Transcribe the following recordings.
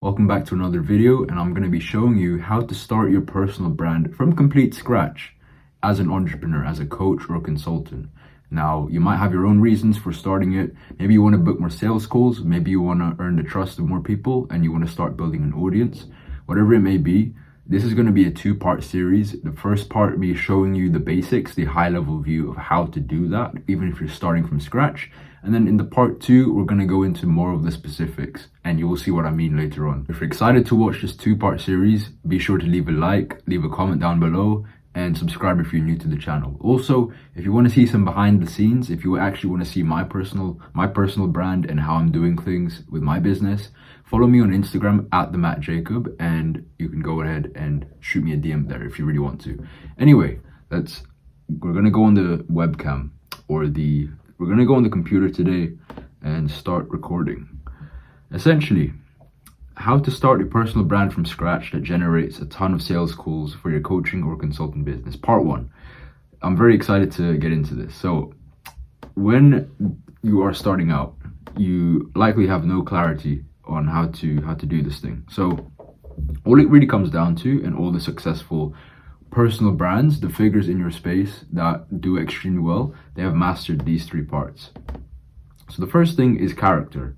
Welcome back to another video, and I'm going to be showing you how to start your personal brand from complete scratch as an entrepreneur, as a coach or a consultant. Now, you might have your own reasons for starting it. Maybe you want to book more sales calls, maybe you want to earn the trust of more people and you want to start building an audience. Whatever it may be, this is going to be a two-part series. The first part me showing you the basics, the high-level view of how to do that, even if you're starting from scratch. And then in the part two, we're going to go into more of the specifics and you will see what I mean later on. If you're excited to watch this two-part series, be sure to leave a like, leave a comment down below, and subscribe if you're new to the channel. Also, if you want to see some behind the scenes, if you actually want to see my personal brand and how I'm doing things with my business, follow me on Instagram at the Matt Jacob, and you can go ahead and shoot me a DM there if you really want to. Anyway, we're gonna go on the webcam, or we're gonna go on the computer today and start recording. Essentially, how to start your personal brand from scratch that generates a ton of sales calls for your coaching or consulting business. Part one. I'm very excited to get into this. So when you are starting out, you likely have no clarity on how to do this thing. So all it really comes down to, and all the successful personal brands, the figures in your space that do extremely well, they have mastered these three parts. So the first thing is character.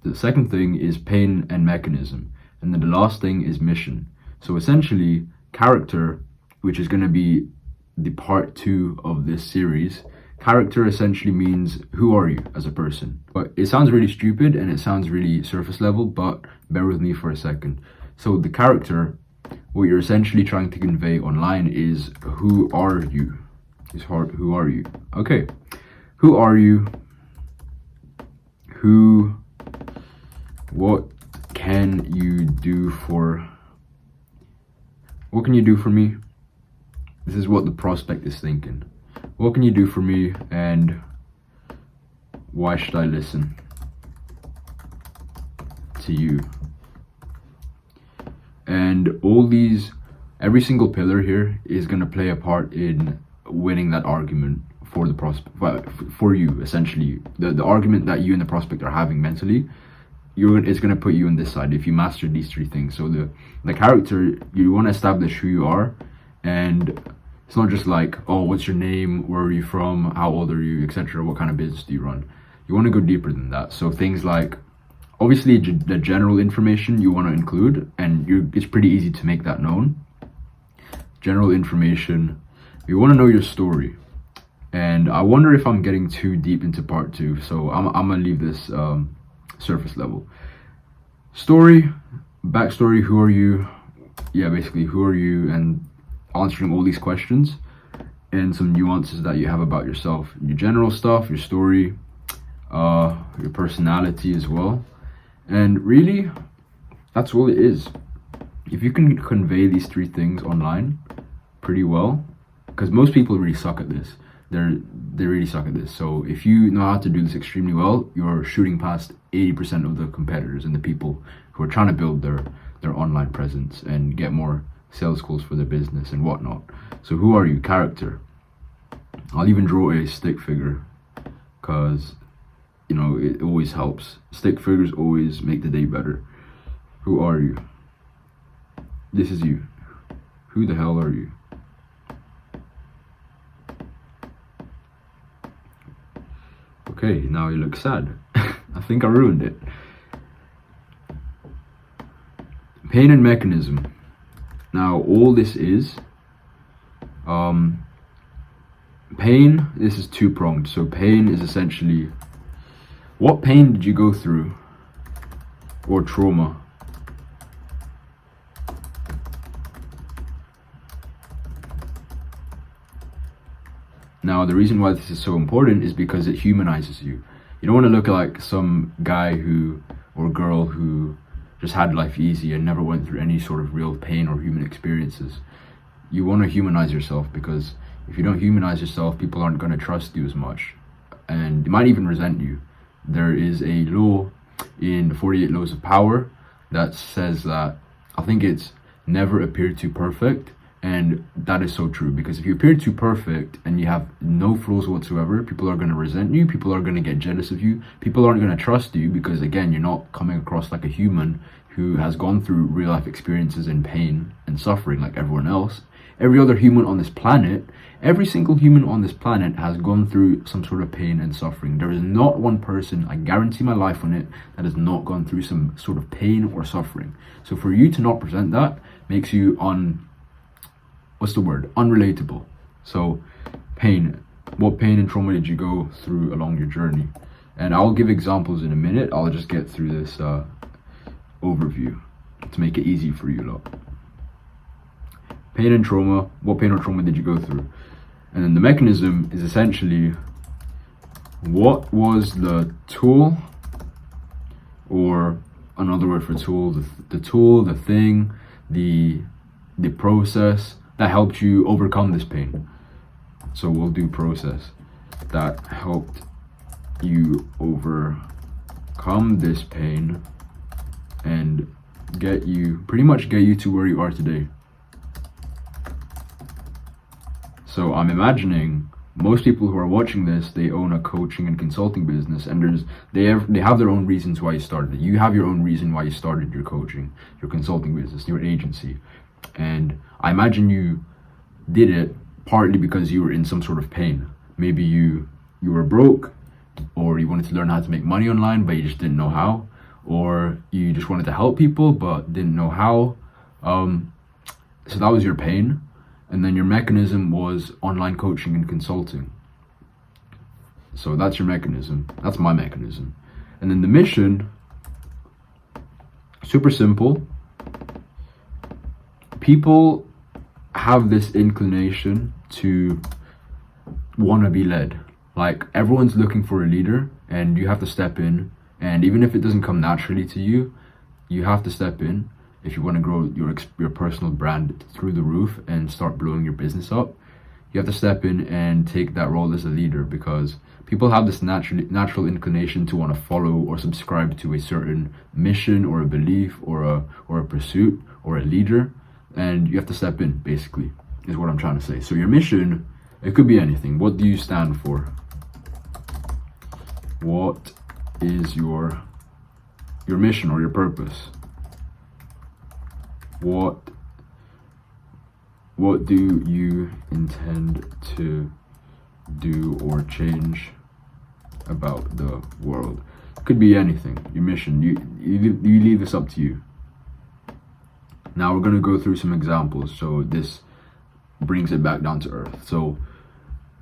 The second thing is pain and mechanism. And then the last thing is mission. So essentially, character, which is going to be the part two of this series, character essentially means who are you as a person. But it sounds really stupid and it sounds really surface level, but bear with me for a second. So the character, what you're essentially trying to convey online is who are you? Who are you? Okay. Who are you? What can you do for me? This is what the prospect is thinking. What can you do for me, and why should I listen to you? And every single pillar here is going to play a part in winning that argument for the prospect, for you, essentially. The argument that you and the prospect are having mentally, it's going to put you on this side if you master these three things. So the character, you want to establish who you are, and it's not just like, oh, what's your name, where are you from, how old are you, etc., what kind of business do you run. You want to go deeper than that. So things like, obviously the general information you want to include, and it's pretty easy to make that known. General information. You want to know your story. And I wonder if I'm getting too deep into part two, so I'm gonna leave this surface level. Story, backstory, who are you? Yeah, basically, who are you, and answering all these questions and some nuances that you have about yourself. Your general stuff, your story, your personality as well. And really, that's all it is. If you can convey these three things online pretty well, because most people really suck at this. They really suck at this. So if you know how to do this extremely well, you're shooting past 80% of the competitors and the people who are trying to build their online presence and get more sales calls for their business and whatnot. So who are you? Character. I'll even draw a stick figure, because it always helps. Stick figures always make the day better. Who are you? This is you. Who the hell are you? Okay, now you look sad. I think I ruined it. Pain and mechanism. Now, all this is pain. This is two-pronged. So pain is essentially, what pain did you go through, or trauma? Now, the reason why this is so important is because it humanizes you. You don't want to look like some guy or girl who just had life easy and never went through any sort of real pain or human experiences. You want to humanize yourself, because if you don't humanize yourself, people aren't going to trust you as much, and they might even resent you. There is a law in the 48 Laws of Power that says that, I think it's never appear too perfect. And that is so true, because if you appear too perfect and you have no flaws whatsoever, people are going to resent you, people are going to get jealous of you, people aren't going to trust you, because again, you're not coming across like a human who has gone through real life experiences in pain and suffering like everyone else. Every other human on this planet, every single human on this planet has gone through some sort of pain and suffering. There is not one person, I guarantee my life on it, that has not gone through some sort of pain or suffering. So for you to not present that makes you unrelatable. So pain, what pain and trauma did you go through along your journey? And I'll give examples in a minute. I'll just get through this overview to make it easy for you lot. Pain and trauma, what pain or trauma did you go through? And then the mechanism is essentially, what was the tool, or another word for tool, the tool, the thing, the process that helped you overcome this pain. So we'll do process that helped you overcome this pain and pretty much get you to where you are today. So I'm imagining most people who are watching this, they own a coaching and consulting business, and they have their own reasons why you started it. You have your own reason why you started your coaching, your consulting business, your agency. And I imagine you did it partly because you were in some sort of pain. Maybe you were broke, or you wanted to learn how to make money online, but you just didn't know how, or you just wanted to help people but didn't know how. So that was your pain. And then your mechanism was online coaching and consulting. So that's your mechanism. That's my mechanism. And then the mission, super simple. People have this inclination to want to be led. Like, everyone's looking for a leader, and you have to step in. And even if it doesn't come naturally to you, you have to step in. If you want to grow your personal brand through the roof and start blowing your business up, you have to step in and take that role as a leader, because people have this natural inclination to want to follow or subscribe to a certain mission or a belief or a pursuit or a leader, and you have to step in, basically, is what I'm trying to say. So your mission, it could be anything. What do you stand for? What is your mission or your purpose? What do you intend to do or change about the world? It could be anything. Your mission. You leave this up to you. Now we're going to go through some examples, so this brings it back down to earth. So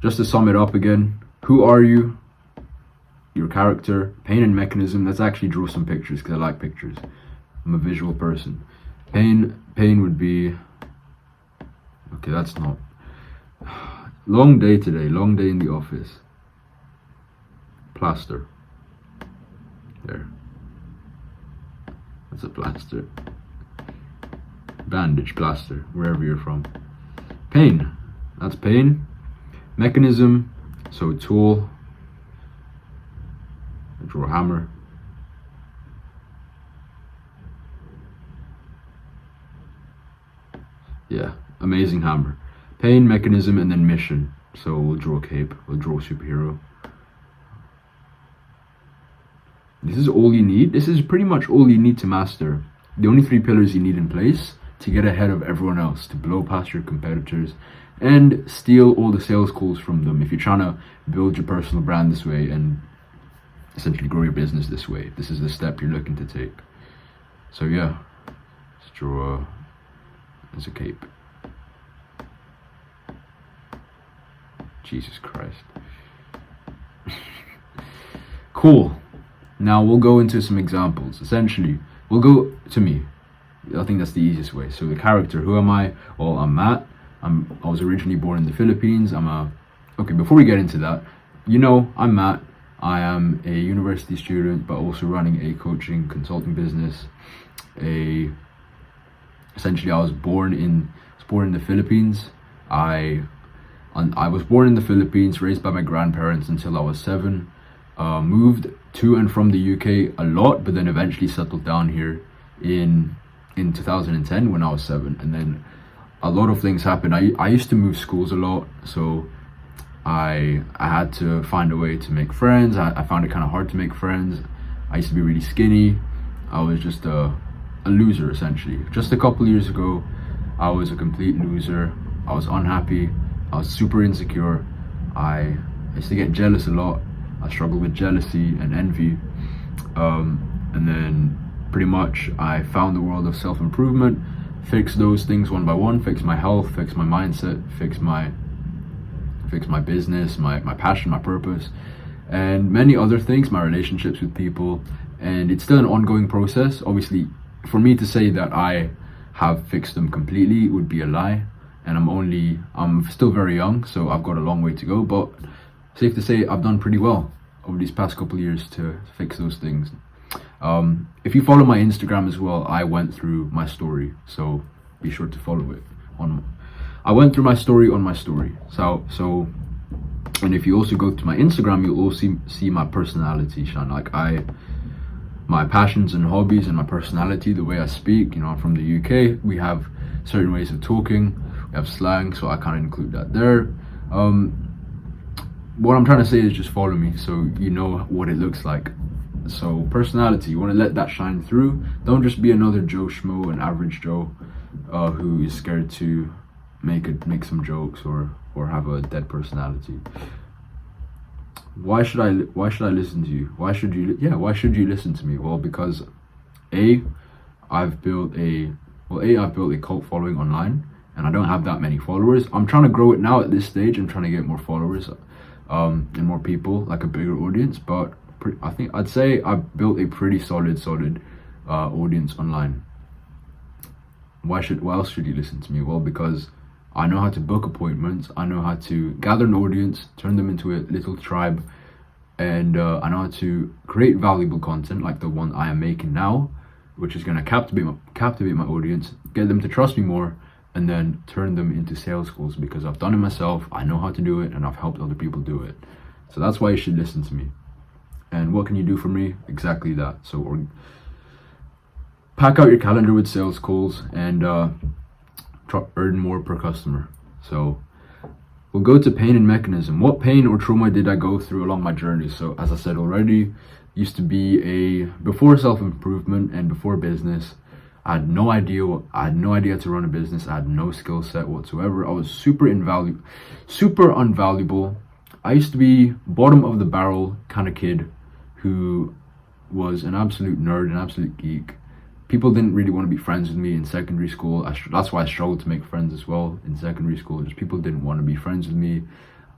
just to sum it up again, who are you? Your character, pain and mechanism. Let's actually draw some pictures, because I like pictures. I'm a visual person. Pain would be, okay, that's not, long day today, long day in the office. Plaster. There. That's a plaster. Bandage, plaster, wherever you're from. Pain. That's pain. Mechanism. So tool. I draw a hammer. Yeah, amazing hammer. Pain, mechanism, and then mission. So we'll draw a cape. We'll draw a superhero. This is all you need. This is pretty much all you need to master. The only 3 pillars you need in place to get ahead of everyone else, to blow past your competitors and steal all the sales calls from them. If you're trying to build your personal brand this way and essentially grow your business this way, this is the step you're looking to take. So yeah, let's draw as a cape. Jesus Christ. Cool. Now we'll go into some examples. Essentially, we'll go to me. I think that's the easiest way. So the character, who am I? Well, I'm Matt. I was originally born in the Philippines. Okay, before we get into that, I'm Matt. I am a university student, but also running a coaching consulting business. Essentially, I was born in the Philippines. I was born in the Philippines, raised by my grandparents until I was 7. Moved to and from the UK a lot, but then eventually settled down here in 2010 when I was 7. And then a lot of things happened. I used to move schools a lot, so I had to find a way to make friends. I found it kind of hard to make friends. I used to be really skinny. I was just a loser essentially. Just a couple years ago, I was a complete loser. I was unhappy. I was super insecure. I used to get jealous a lot. I struggled with jealousy and envy. And then pretty much I found the world of self-improvement, fixed those things one by one, fixed my health, fixed my mindset, fixed my business, my passion, my purpose, and many other things, my relationships with people. And it's still an ongoing process. Obviously, for me to say that I have fixed them completely would be a lie. And I'm still very young, so I've got a long way to go. But safe to say, I've done pretty well over these past couple of years to fix those things. If you follow my Instagram as well, I went through my story, so be sure to follow it. I went through my story on my story. So, and if you also go to my Instagram, you'll also see my personality shine. Like my passions and hobbies and my personality, the way I speak. You know, I'm from the UK. We have certain ways of talking. We have slang, so I kind of include that there. What I'm trying to say is just follow me, so you know what it looks like. So personality, you want to let that shine through. Don't just be another Joe Schmo, an average Joe, who is scared to make some jokes or have a dead personality. Why should I listen to you? Why should you listen to me? Well, because I've built a cult following online, and I don't have that many followers. I'm trying to grow it now at this stage. I'm trying to get more followers, and more people, like a bigger audience. But I'd say I've built a pretty solid audience online. Why else should you listen to me? Well, because I know how to book appointments. I know how to gather an audience, turn them into a little tribe, and I know how to create valuable content like the one I am making now, which is going to captivate my audience, get them to trust me more, and then turn them into sales calls, because I've done it myself. I know how to do it, and I've helped other people do it. So that's why you should listen to me. And what can you do for me? Exactly that. So pack out your calendar with sales calls and earn more per customer. So we'll go to pain and mechanism. What pain or trauma did I go through along my journey? So as I said already, used to be before self-improvement and before business, I had no idea to run a business. I had no skill set whatsoever. I was super unvaluable. I used to be bottom of the barrel kind of kid who was an absolute nerd, an absolute geek. People didn't really want to be friends with me in secondary school. That's why I struggled to make friends as well in secondary school. Just people didn't want to be friends with me.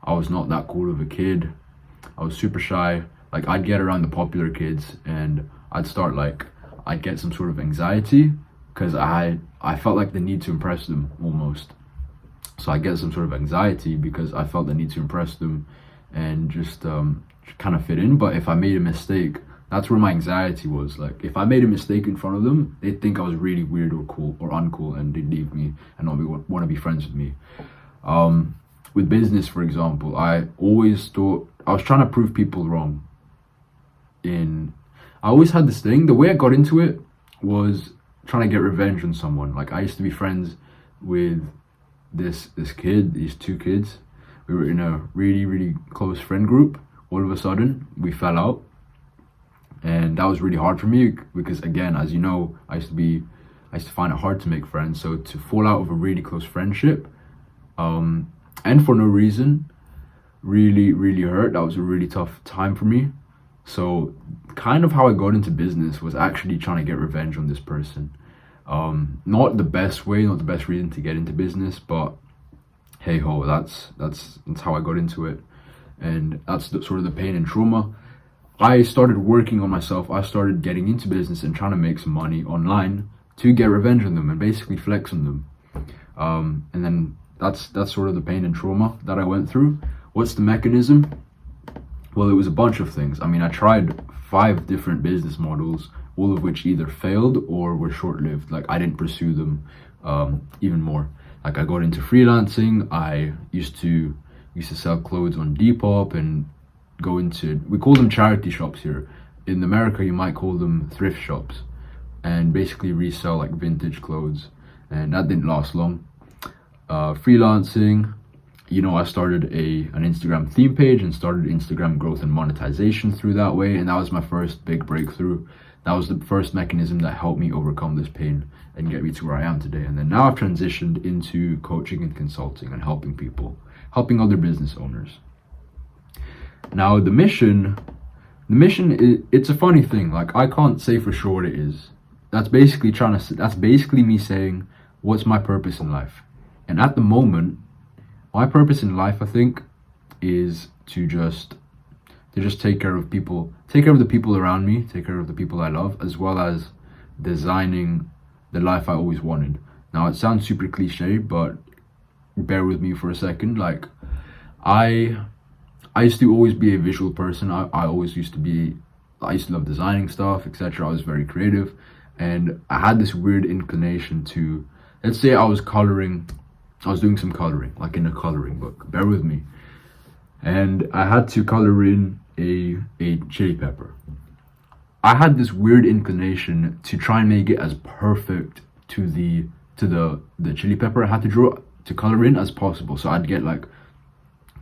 I was not that cool of a kid. I was super shy. Like, I'd get around the popular kids and I'd get some sort of anxiety because I felt like the need to impress them almost. So I get some sort of anxiety because I felt the need to impress them and just kind of fit in. But if I made a mistake, that's where my anxiety was. Like, if I made a mistake in front of them, they'd think I was really weird or cool or uncool, and they'd leave me and not want to be friends with me. With business, for example, I always thought I was trying to prove people wrong. I always had this thing. The way I got into it was trying to get revenge on someone. Like, I used to be friends with these two kids. We were in a really, really close friend group. All of a sudden, we fell out. And that was really hard for me because, again, as you know, I used to find it hard to make friends. So to fall out of a really close friendship, and for no reason, really, really hurt. That was a really tough time for me. So kind of how I got into business was actually trying to get revenge on this person. Not the best way, not the best reason to get into business, but hey ho, that's how I got into it. And that's sort of the pain and trauma. I started working on myself. I started getting into business and trying to make some money online to get revenge on them and basically flex on them. And then that's sort of the pain and trauma that I went through. What's the mechanism? Well, it was a bunch of things. I mean, I tried 5 different business models, all of which either failed or were short-lived. Like, I didn't pursue them even more. Like, I got into freelancing. I used to sell clothes on Depop and we call them charity shops here. In America, you might call them thrift shops, and basically resell like vintage clothes. And that didn't last long. Freelancing, I started an Instagram theme page and started Instagram growth and monetization through that way. And that was my first big breakthrough. That was the first mechanism that helped me overcome this pain and get me to where I am today. And then now I've transitioned into coaching and consulting and helping people, helping other business owners. Now the mission, it's a funny thing. Like, I can't say for sure what it is. That's basically me saying, what's my purpose in life? And at the moment, my purpose in life, I think, is to just take care of people, take care of the people around me, take care of the people I love, as well as designing the life I always wanted. Now, it sounds super cliche, but bear with me for a second. Like, I used to always be a visual person. I used to love designing stuff, etc. I was very creative, and I had this weird inclination to, let's say I was doing some coloring, like in a coloring book, bear with me. And I had to color in a chili pepper. I had this weird inclination to try and make it as perfect to the chili pepper I had to color in as possible. So I'd get like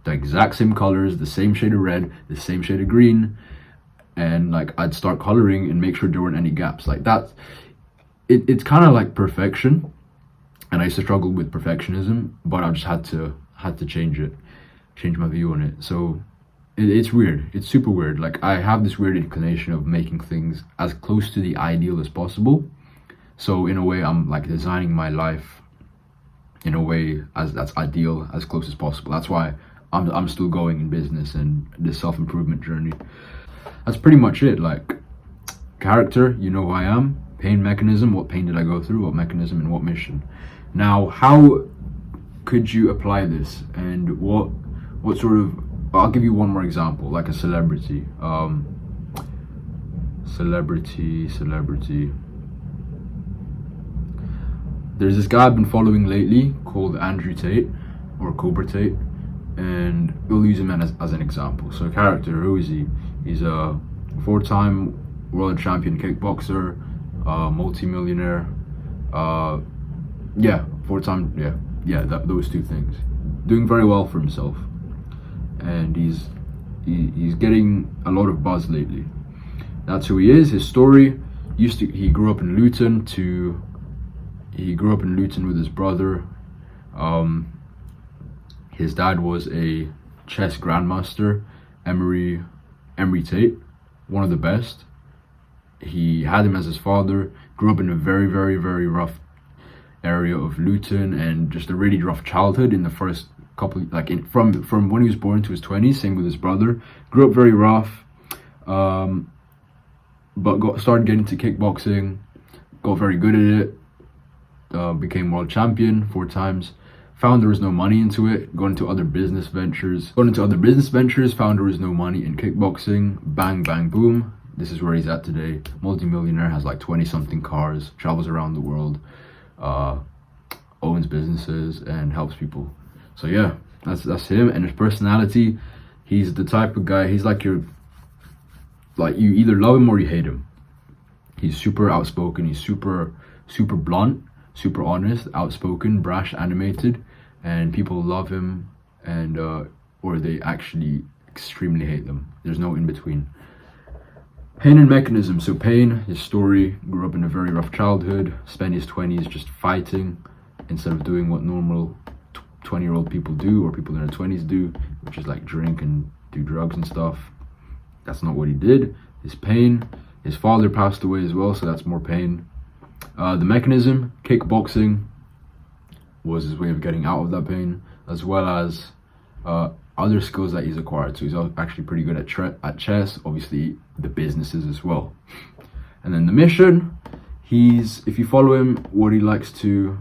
the exact same colors, the same shade of red, the same shade of green, and like I'd start coloring and make sure there weren't any gaps. Like that, it's kind of like perfection, and I used to struggle with perfectionism, but I just had to change my view on it. So it's weird. It's super weird. Like, I have this weird inclination of making things as close to the ideal as possible. So in a way, I'm like designing my life in a way that's ideal, as close as possible. That's why I'm still going in business and the self-improvement journey. That's pretty much it. Like, character, you know who I am. Pain mechanism, what pain did I go through, what mechanism, and what mission. Now, how could you apply this, and what sort of, I'll give you one more example, like a celebrity. Celebrity. There's this guy I've been following lately called Andrew Tate, or Cobra Tate, and we'll use him as an example. So character, who is he? He's a 4-time world champion kickboxer, multi-millionaire, those two things. Doing very well for himself, and he's getting a lot of buzz lately. That's who he is. His story: he grew up in Luton with his brother. His dad was a chess grandmaster, Emery Tate, one of the best. He had him as his father. Grew up in a very, very, very rough area of Luton, and just a really rough childhood in the first couple, from when he was born to his 20s. Same with his brother. Grew up very rough, but started getting into kickboxing. Got very good at it. Became world champion 4 times. Found there was no money into it. Got into other business ventures. Found there was no money in kickboxing. Bang, bang, boom. This is where he's at today. Multi-millionaire, has like 20-something cars, travels around the world, owns businesses, and helps people. So yeah, that's him. And his personality, he's the type of guy, he's like you either love him or you hate him. He's super outspoken. He's super blunt, super honest, outspoken, brash, animated, and people love him, and or they actually extremely hate them. There's no in between. Pain and mechanism. So pain, his story: grew up in a very rough childhood, spent his 20s just fighting instead of doing what normal 20-year-old people do, or people in their 20s do, which is like drink and do drugs and stuff. That's not what he did. His pain: his father passed away as well, so that's more pain. The mechanism: kickboxing was his way of getting out of that pain, as well as other skills that he's acquired. So he's actually pretty good at chess, obviously the businesses as well. And then the mission: if you follow him, what he likes to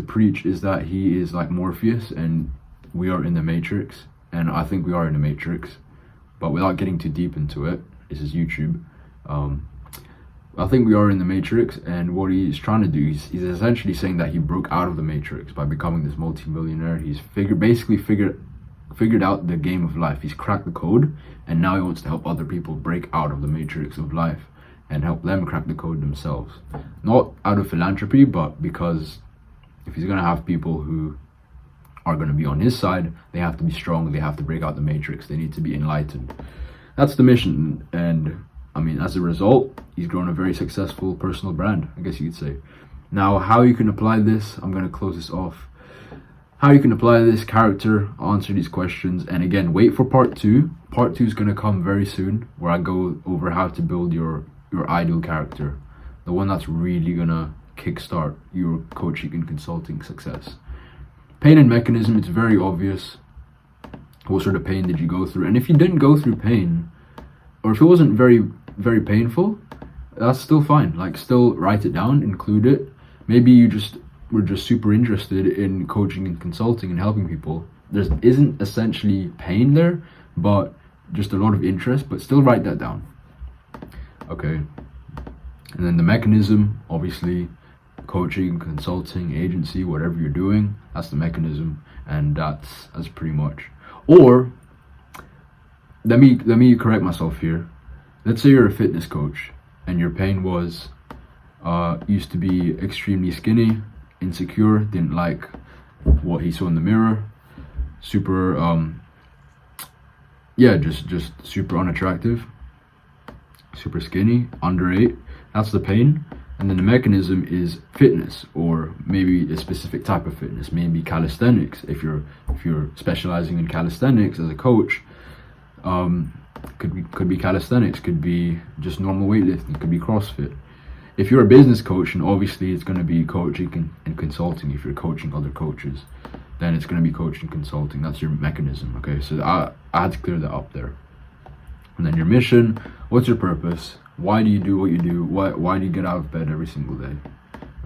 preach is that he is like Morpheus, and we are in the Matrix. And I think we are in the Matrix, but without getting too deep into it, this is YouTube. I think we are in the Matrix, and what he's trying to do, he's essentially saying that he broke out of the Matrix by becoming this multi-millionaire. He's figured out the game of life. He's cracked the code, and now he wants to help other people break out of the Matrix of life and help them crack the code themselves. Not out of philanthropy, but because if he's going to have people who are going to be on his side, they have to be strong, they have to break out the Matrix, they need to be enlightened. That's the mission, and I mean, as a result, he's grown a very successful personal brand, I guess you could say. Now, how you can apply this, I'm going to close this off. How you can apply this character, answer these questions, and again, wait for part 2. Part 2 is going to come very soon, where I go over how to build your ideal character, the one that's really going to kickstart your coaching and consulting success. Pain and mechanism, it's very obvious. What sort of pain did you go through? And if you didn't go through pain, or if it wasn't very, very painful, that's still fine. Like, still write it down, include it. Maybe you were just super interested in coaching and consulting and helping people. There isn't essentially pain there, but just a lot of interest, but still write that down. Okay. And then the mechanism, obviously, coaching, consulting, agency, whatever you're doing, that's the mechanism, and that's pretty much. Or let me correct myself here. Let's say you're a fitness coach and your pain was used to be extremely skinny, insecure, didn't like what he saw in the mirror, super just super unattractive, super skinny, underweight. That's the pain. And then the mechanism is fitness, or maybe a specific type of fitness, maybe calisthenics. If you're specializing in calisthenics as a coach, could be calisthenics, could be just normal weightlifting, could be CrossFit. If you're a business coach, and obviously it's going to be coaching and consulting. If you're coaching other coaches, then it's going to be coaching consulting. That's your mechanism. Okay, so I had to clear that up there. And then your mission, what's your purpose? Why do you do what you do? Why do you get out of bed every single day?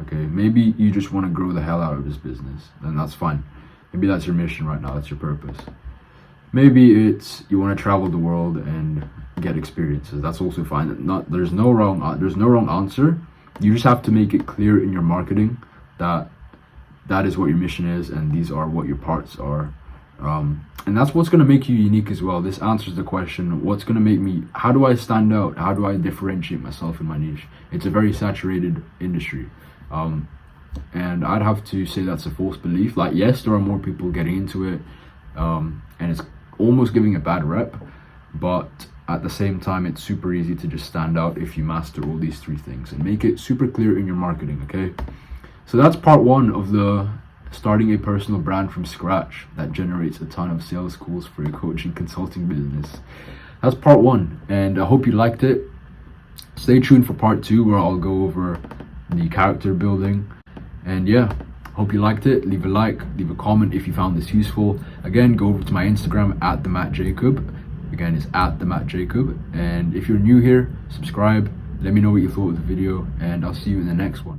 Okay, maybe you just want to grow the hell out of this business, then that's fine. Maybe that's your mission right now, that's your purpose. Maybe it's you want to travel the world and get experiences, that's also fine. There's no wrong answer. You just have to make it clear in your marketing that is what your mission is, and these are what your parts are. And that's what's going to make you unique as well. This answers the question, what's going to make me, how do I stand out? How do I differentiate myself in my niche? It's a very saturated industry. And I'd have to say that's a false belief. Like, yes, there are more people getting into it, and it's almost giving a bad rep, but at the same time, it's super easy to just stand out if you master all these 3 things and make it super clear in your marketing, okay? So that's part 1 of the starting a personal brand from scratch that generates a ton of sales calls for your coaching consulting business. That's part 1, and I hope you liked it. Stay tuned for part 2, where I'll go over the character building. And yeah, hope you liked it. Leave a like, leave a comment if you found this useful. Again, go over to my Instagram at @TheMattJacob. Again, it's @TheMattJacob. And if you're new here, subscribe. Let me know what you thought of the video, and I'll see you in the next one.